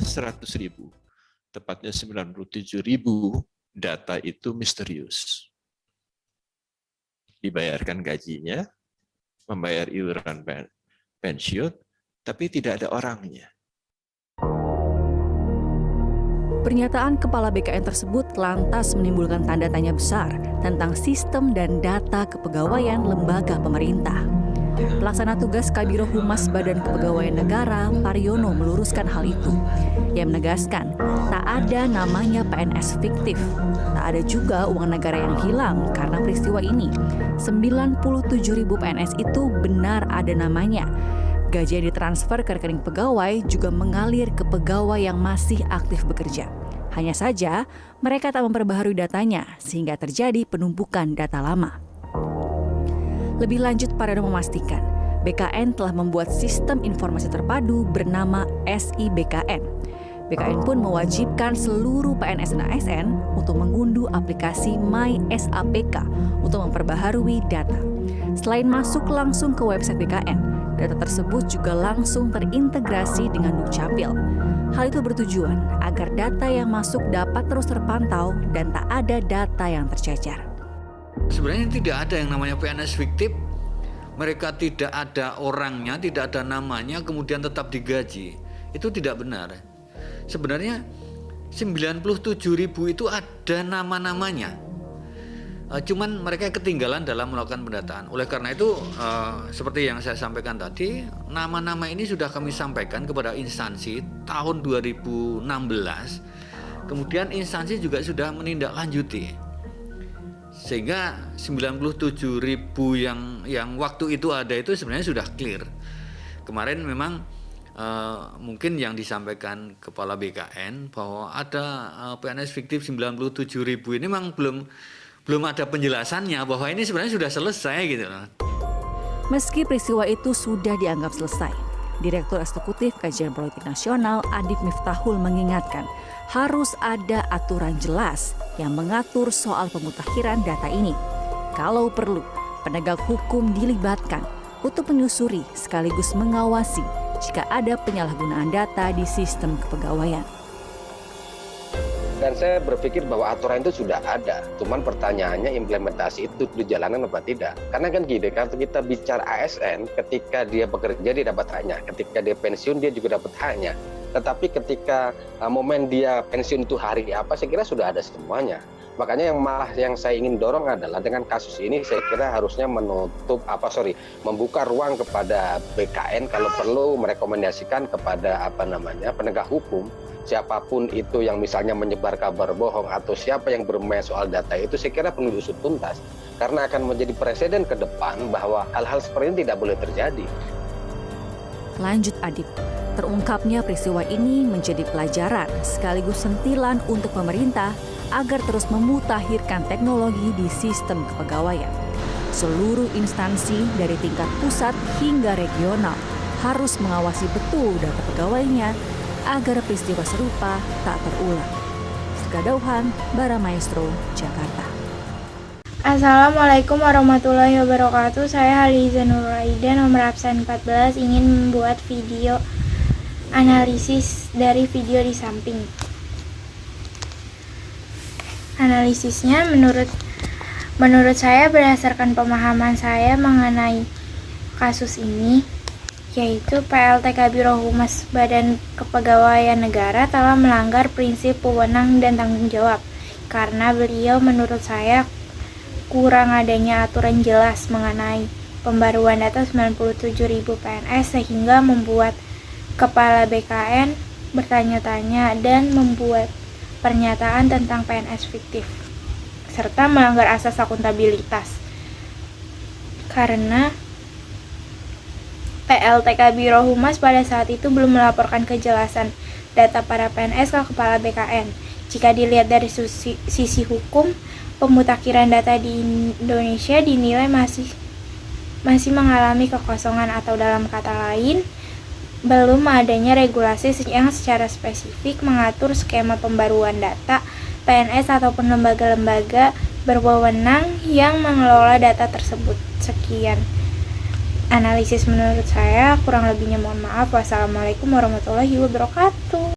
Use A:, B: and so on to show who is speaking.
A: 100.000, tepatnya 97.000 data itu misterius. Dibayarkan gajinya, membayar iuran pensiun, tapi tidak ada orangnya.
B: Pernyataan Kepala BKN tersebut lantas menimbulkan tanda tanya besar tentang sistem dan data kepegawaian lembaga pemerintah. Pelaksana tugas Kabiro Humas Badan Kepegawaian Negara, Pariono, meluruskan hal itu. Ia menegaskan, tak ada namanya PNS fiktif. Tak ada juga uang negara yang hilang karena peristiwa ini. 97.000 PNS itu benar ada namanya. Gaji yang ditransfer ke rekening pegawai juga mengalir ke pegawai yang masih aktif bekerja. Hanya saja, mereka tak memperbaharui datanya sehingga terjadi penumpukan data lama. Lebih lanjut, Pariono memastikan BKN telah membuat sistem informasi terpadu bernama SIBKN. BKN pun mewajibkan seluruh PNS dan ASN untuk mengunduh aplikasi MySAPK untuk memperbaharui data. Selain masuk langsung ke website BKN, data tersebut juga langsung terintegrasi dengan Dukcapil. Hal itu bertujuan agar data yang masuk dapat terus terpantau dan tak ada data yang tercecer.
C: Sebenarnya tidak ada yang namanya PNS fiktif. Mereka tidak ada orangnya, tidak ada namanya, kemudian tetap digaji. Itu tidak benar. Sebenarnya 97.000 itu ada nama-namanya. Cuman mereka ketinggalan dalam melakukan pendataan. Oleh karena itu, seperti yang saya sampaikan tadi, nama-nama ini sudah kami sampaikan kepada instansi tahun 2016. Kemudian instansi juga sudah menindaklanjuti. Sehingga 97.000 yang waktu itu ada itu sebenarnya sudah clear. Kemarin memang mungkin yang disampaikan Kepala BKN bahwa ada PNS fiktif 97.000 ini memang belum ada penjelasannya bahwa ini sebenarnya sudah selesai gitu loh.
B: Meski peristiwa itu sudah dianggap selesai, Direktur Eksekutif Kajian Politik Nasional Adib Miftahul mengingatkan harus ada aturan jelas yang mengatur soal pemutakhiran data ini. Kalau perlu, penegak hukum dilibatkan untuk menyusuri sekaligus mengawasi jika ada penyalahgunaan data di sistem kepegawaian.
D: Dan saya berpikir bahwa aturan itu sudah ada, cuman pertanyaannya implementasi itu dijalankan apa tidak. Karena kan gini, kalau kita bicara ASN, ketika dia bekerja dia dapat haknya, ketika dia pensiun dia juga dapat haknya. Tetapi ketika momen dia pensiun itu hari apa, saya kira sudah ada semuanya. Makanya yang saya ingin dorong adalah dengan kasus ini saya kira harusnya membuka ruang kepada BKN kalau perlu merekomendasikan kepada penegak hukum. Siapapun itu yang misalnya menyebar kabar bohong atau siapa yang bermain soal data itu, saya kira perlu diusut tuntas. Karena akan menjadi presiden ke depan bahwa hal-hal seperti ini tidak boleh terjadi.
B: Lanjut Adib, terungkapnya peristiwa ini menjadi pelajaran sekaligus sentilan untuk pemerintah agar terus memutakhirkan teknologi di sistem kepegawaian. Seluruh instansi dari tingkat pusat hingga regional harus mengawasi betul data pegawainya agar peristiwa serupa tak terulang. Sekadauhan, Baramaestro, Jakarta.
E: Assalamualaikum warahmatullahi wabarakatuh. Saya Haliza Nuraida, nomor absen 14, ingin membuat video analisis dari video di samping. Analisisnya menurut saya berdasarkan pemahaman saya mengenai kasus ini, yaitu PLT Kabiro Humas Badan Kepegawaian Negara telah melanggar prinsip wewenang dan tanggung jawab karena beliau menurut saya kurang adanya aturan jelas mengenai pembaruan data 97.000 PNS sehingga membuat Kepala BKN bertanya-tanya dan membuat pernyataan tentang PNS fiktif serta melanggar asas akuntabilitas karena PLT Kabiro Humas pada saat itu belum melaporkan kejelasan data para PNS ke Kepala BKN. Jika dilihat dari sisi hukum, pemutakhiran data di Indonesia dinilai masih mengalami kekosongan atau dalam kata lain, belum adanya regulasi yang secara spesifik mengatur skema pembaruan data PNS ataupun lembaga-lembaga berwenang yang mengelola data tersebut. Sekian analisis menurut saya, kurang lebihnya mohon maaf. Wassalamualaikum warahmatullahi wabarakatuh.